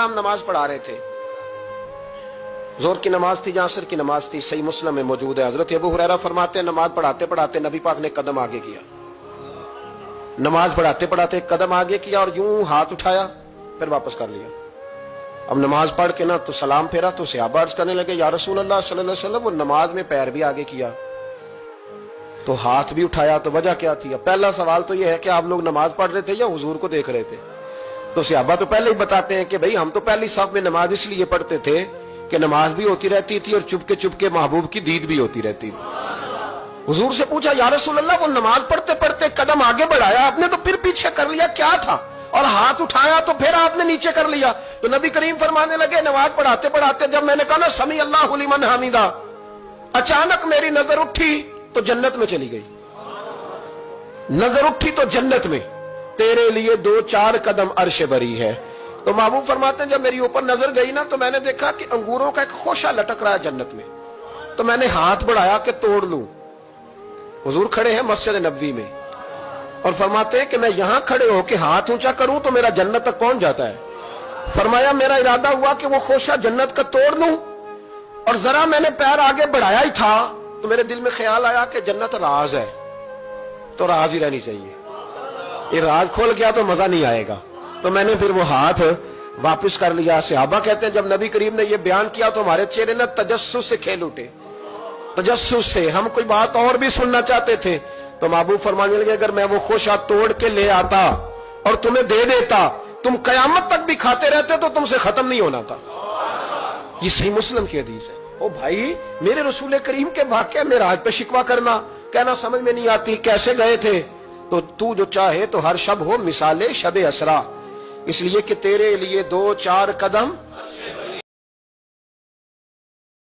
सलाम नमाज पढ़ा रहे थे, जोर की नमाज थी, असर की नमाज थी, सही मुस्लिम में मौजूद है। हजरत अबू हुरैरा फरमाते हैं नमाज पढ़ाते पढ़ाते नबी पाक ने कदम आगे किया, नमाज पढ़ाते पढ़ाते कदम आगे किया और यूं हाथ उठाया फिर वापस कर लिया। अब नमाज पढ़ के ना तो सलाम फेरा तो सहाबा अर्ज करने लगे या रसूल अल्लाह सल्लल्लाहु अलैहि वसल्लम, वो नमाज में पैर भी आगे किया तो हाथ भी उठाया, तो वजह क्या थी? पहला सवाल तो यह है कि आप लोग नमाज पढ़ रहे थे या हुजूर को देख रहे थे? तो सहाबा तो पहले ही बताते हैं कि भाई हम तो पहली साफ में नमाज इसलिए पढ़ते थे कि नमाज भी होती रहती थी और चुपके चुपके महबूब की दीद भी होती रहती थी। हुजूर से पूछा या रसूल अल्लाह, वो नमाज पढ़ते पढ़ते कदम आगे बढ़ाया आपने तो फिर पीछे कर लिया, क्या था? और हाथ उठाया तो फिर आपने नीचे कर लिया। तो नबी करीम फरमाने लगे नमाज पढ़ाते पढ़ाते जब मैंने कहा ना समी अल्लाहु लिमन हमीदा, अचानक मेरी नजर उठी तो जन्नत में चली गई। नजर उठी तो जन्नत में, तेरे लिए 2-4 कदम अर्श बरी है। तो महबूब फरमाते हैं जब मेरी ऊपर नजर गई ना तो मैंने देखा कि अंगूरों का एक खोशा लटक रहा है जन्नत में, तो मैंने हाथ बढ़ाया कि तोड़ लूं। हुजूर खड़े हैं मस्जिद नबवी में और फरमाते हैं कि मैं यहां खड़े होकर हाथ ऊंचा करूं तो मेरा जन्नत तक पहुंच जाता है। फरमाया मेरा इरादा हुआ कि वो खोशा जन्नत का तोड़ लूं और जरा मैंने पैर आगे बढ़ाया ही था तो मेरे दिल में ख्याल आया कि जन्नत राज है तो राज ही रहनी चाहिए, ये राज खोल गया तो मजा नहीं आएगा। तो मैंने फिर वो हाथ वापस कर लिया। सहाबा कहते हैं जब नबी करीम ने ये बयान किया तो हमारे चेहरे ने तजस्सुस से खेल उठे, तजस्सुस से। हम कोई बात और भी सुनना चाहते थे तो महबूब फरमाने लगे अगर मैं वो खोशा तोड़ के ले आता और तुम्हें दे देता तुम कयामत तक भी खाते रहते तो तुमसे खत्म नहीं होना था। ये सही मुस्लिम की हदीस है। ओ भाई, मेरे रसूल करीम के वाक़या में राज पे शिकवा करना, कहना समझ में नहीं आती कैसे गए थे। तो तू जो चाहे तो हर शब हो मिसाले शब असरा, इसलिए कि तेरे लिए 2-4 कदम